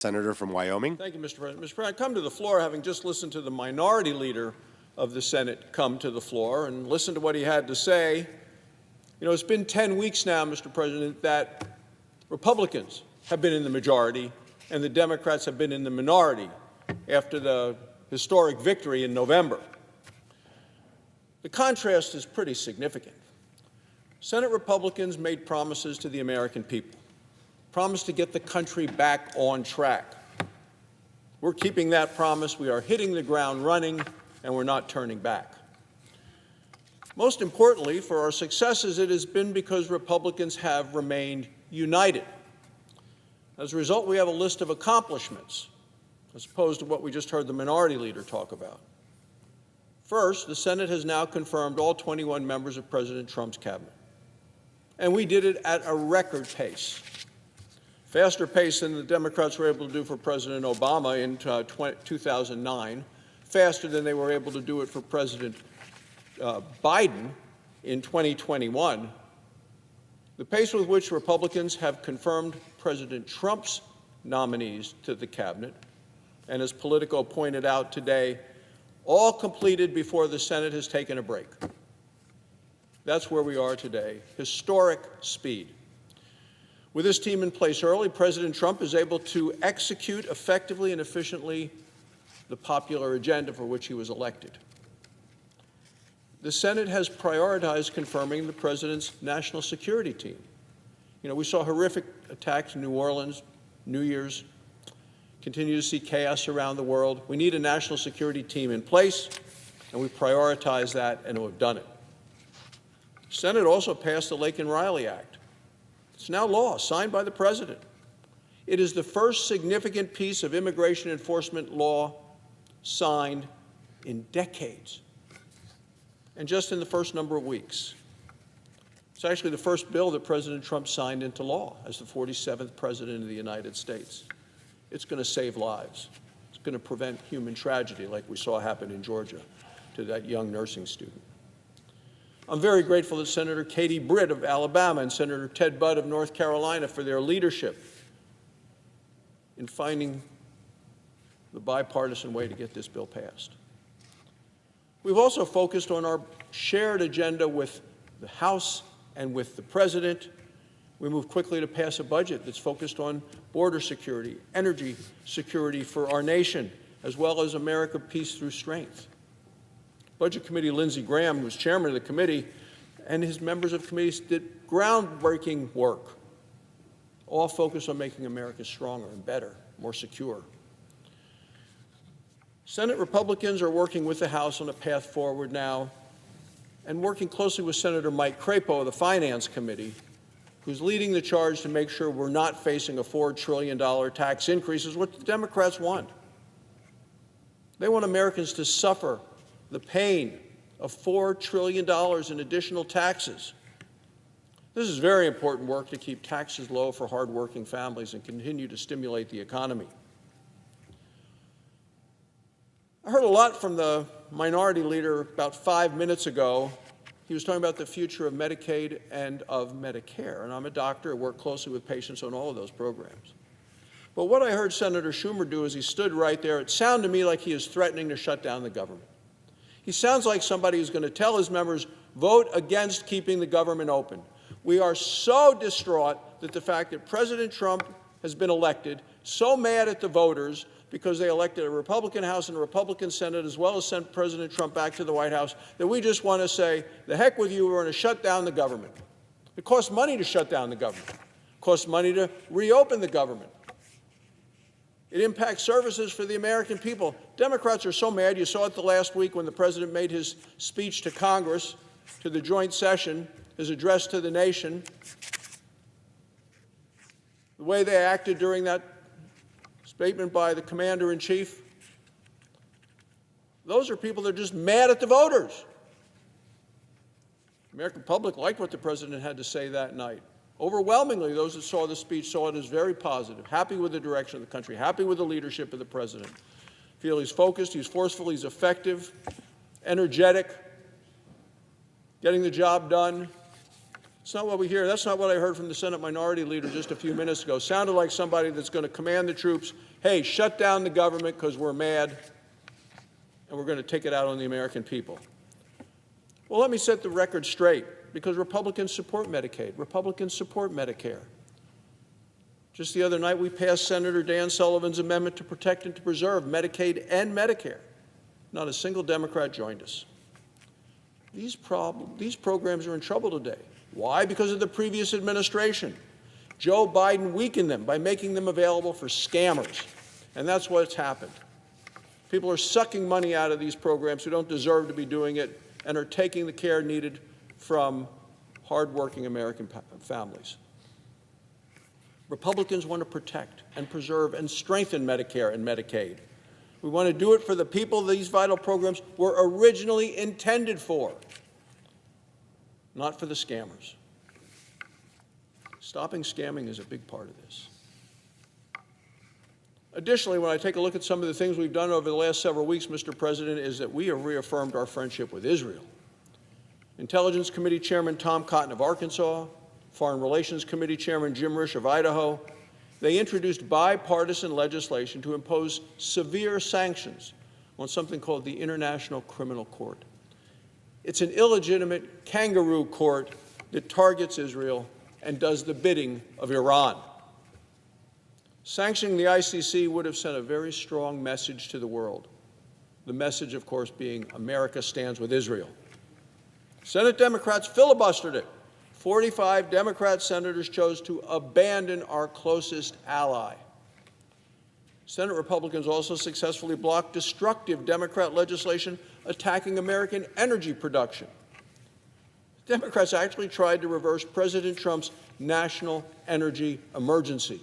Senator from Wyoming. Thank you, Mr. President. Mr. President, I come to the floor having just listened to the minority leader of the Senate come to the floor and listen to what he had to say. You know, it's been 10 weeks now, Mr. President, that Republicans have been in the majority and the Democrats have been in the minority after the historic victory in November. The contrast is pretty significant. Senate Republicans made promises to the American people, promised to get the country back on track. We're keeping that promise. We are hitting the ground running, and we're not turning back. Most importantly, for our successes, it has been because Republicans have remained united. As a result, we have a list of accomplishments, as opposed to what we just heard the minority leader talk about. First, the Senate has now confirmed all 21 members of President Trump's cabinet. And we did it at a record pace. Faster pace than the Democrats were able to do for President Obama in 2009, faster than they were able to do it for President Biden in 2021. The pace with which Republicans have confirmed President Trump's nominees to the cabinet, and as Politico pointed out today, all completed before the Senate has taken a break. That's where we are today, historic speed. With this team in place early, President Trump is able to execute effectively and efficiently the popular agenda for which he was elected. The Senate has prioritized confirming the president's national security team. You know, we saw horrific attacks in New Orleans, New Year's, continue to see chaos around the world. We need a national security team in place, and we prioritize that, and we've done it. The Senate also passed the Laken-Riley Act. It's now law, signed by the President. It is the first significant piece of immigration enforcement law signed in decades, and just in the first number of weeks. It's actually the first bill that President Trump signed into law as the 47th President of the United States. It's going to save lives. It's going to prevent human tragedy like we saw happen in Georgia to that young nursing student. I'm very grateful to Senator Katie Britt of Alabama and Senator Ted Budd of North Carolina for their leadership in finding the bipartisan way to get this bill passed. We've also focused on our shared agenda with the House and with the President. We moved quickly to pass a budget that's focused on border security, energy security for our nation, as well as America peace through strength. Budget Committee Lindsey Graham, who was chairman of the committee, and his members of committees did groundbreaking work, all focused on making America stronger and better, more secure. Senate Republicans are working with the House on a path forward now, and working closely with Senator Mike Crapo of the Finance Committee, who's leading the charge to make sure we're not facing a $4 trillion tax increase, is what the Democrats want. They want Americans to suffer the pain of $4 trillion in additional taxes. This is very important work to keep taxes low for hardworking families and continue to stimulate the economy. I heard a lot from the minority leader about 5 minutes ago. He was talking about the future of Medicaid and of Medicare. And I'm a doctor. I work closely with patients on all of those programs. But what I heard Senator Schumer do as he stood right there, it sounded to me like he is threatening to shut down the government. He sounds like somebody who's going to tell his members, vote against keeping the government open. We are so distraught that the fact that President Trump has been elected, so mad at the voters because they elected a Republican House and a Republican Senate, as well as sent President Trump back to the White House, that we just want to say, the heck with you, we're going to shut down the government. It costs money to shut down the government. It costs money to reopen the government. It impacts services for the American people. Democrats are so mad. You saw it the last week when the President made his speech to Congress, to the joint session, his address to the nation. The way they acted during that statement by the commander-in-chief, those are people that are just mad at the voters. The American public liked what the President had to say that night. Overwhelmingly, those that saw the speech saw it as very positive, happy with the direction of the country, happy with the leadership of the President. Feel he's focused, he's forceful, he's effective, energetic, getting the job done. It's not what we hear. That's not what I heard from the Senate Minority Leader just a few minutes ago. Sounded like somebody that's going to command the troops, hey, shut down the government because we're mad and we're going to take it out on the American people. Well, let me set the record straight, because Republicans support Medicaid. Republicans support Medicare. Just the other night, we passed Senator Dan Sullivan's amendment to protect and to preserve Medicaid and Medicare. Not a single Democrat joined us. These programs are in trouble today. Why? Because of the previous administration. Joe Biden weakened them by making them available for scammers. And that's what's happened. People are sucking money out of these programs who don't deserve to be doing it and are taking the care needed from hardworking American families. Republicans want to protect and preserve and strengthen Medicare and Medicaid. We want to do it for the people these vital programs were originally intended for, not for the scammers. Stopping scamming is a big part of this. Additionally, when I take a look at some of the things we've done over the last several weeks, Mr. President, is that we have reaffirmed our friendship with Israel. Intelligence Committee Chairman Tom Cotton of Arkansas, Foreign Relations Committee Chairman Jim Risch of Idaho, they introduced bipartisan legislation to impose severe sanctions on something called the International Criminal Court. It's an illegitimate kangaroo court that targets Israel and does the bidding of Iran. Sanctioning the ICC would have sent a very strong message to the world. The message, of course, being America stands with Israel. Senate Democrats filibustered it. 45 Democrat senators chose to abandon our closest ally. Senate Republicans also successfully blocked destructive Democrat legislation attacking American energy production. Democrats actually tried to reverse President Trump's national energy emergency.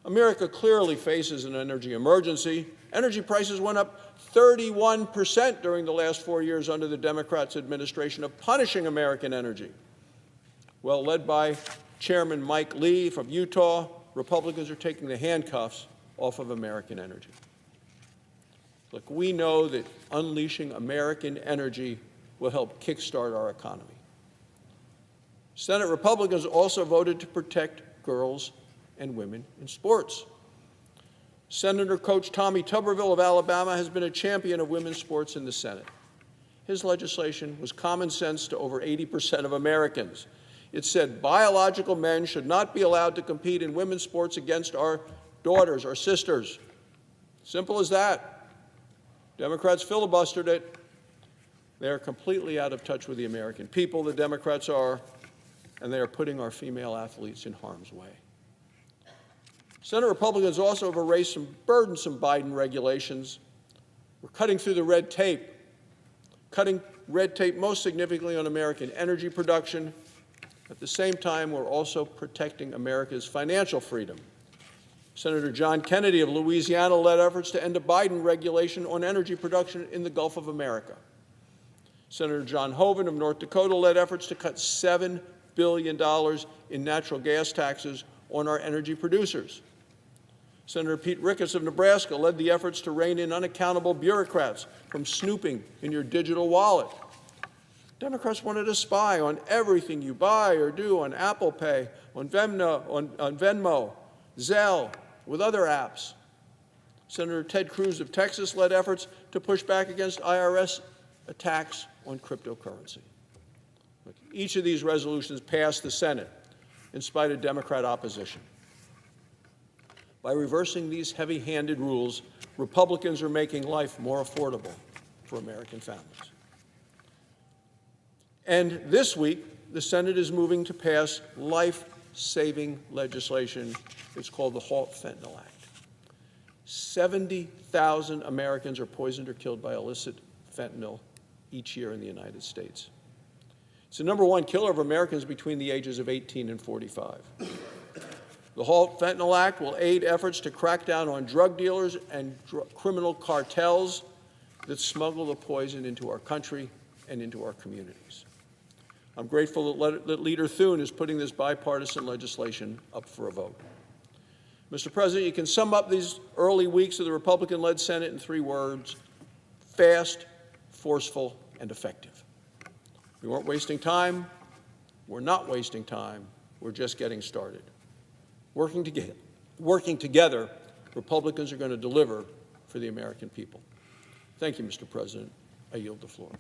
America clearly faces an energy emergency. Energy prices went up 31% during the last 4 years under the Democrats' administration of punishing American energy. Well, led by Chairman Mike Lee from Utah, Republicans are taking the handcuffs off of American energy. Look, we know that unleashing American energy will help kickstart our economy. Senate Republicans also voted to protect girls and women in sports. Senator Coach Tommy Tuberville of Alabama has been a champion of women's sports in the Senate. His legislation was common sense to over 80% of Americans. It said biological men should not be allowed to compete in women's sports against our daughters, our sisters. Simple as that. Democrats filibustered it. They are completely out of touch with the American people, the Democrats are, and they are putting our female athletes in harm's way. Senate Republicans also have erased some burdensome Biden regulations. We're cutting through the red tape, cutting red tape most significantly on American energy production. At the same time, we're also protecting America's financial freedom. Senator John Kennedy of Louisiana led efforts to end a Biden regulation on energy production in the Gulf of America. Senator John Hoeven of North Dakota led efforts to cut $7 billion in natural gas taxes on our energy producers. Senator Pete Ricketts of Nebraska led the efforts to rein in unaccountable bureaucrats from snooping in your digital wallet. Democrats wanted to spy on everything you buy or do on Apple Pay, on Venmo, Zelle, with other apps. Senator Ted Cruz of Texas led efforts to push back against IRS attacks on cryptocurrency. Look, each of these resolutions passed the Senate in spite of Democrat opposition. By reversing these heavy-handed rules, Republicans are making life more affordable for American families. And this week, the Senate is moving to pass life-saving legislation. It's called the Halt Fentanyl Act. 70,000 Americans are poisoned or killed by illicit fentanyl each year in the United States. It's the #1 killer of Americans between the ages of 18 and 45. The Halt Fentanyl Act will aid efforts to crack down on drug dealers and criminal cartels that smuggle the poison into our country and into our communities. I'm grateful that Leader Thune is putting this bipartisan legislation up for a vote. Mr. President, you can sum up these early weeks of the Republican-led Senate in 3 words: fast, forceful, and effective. We weren't wasting time. We're not wasting time. We're just getting started. Working together, Republicans are going to deliver for the American people. Thank you, Mr. President. I yield the floor.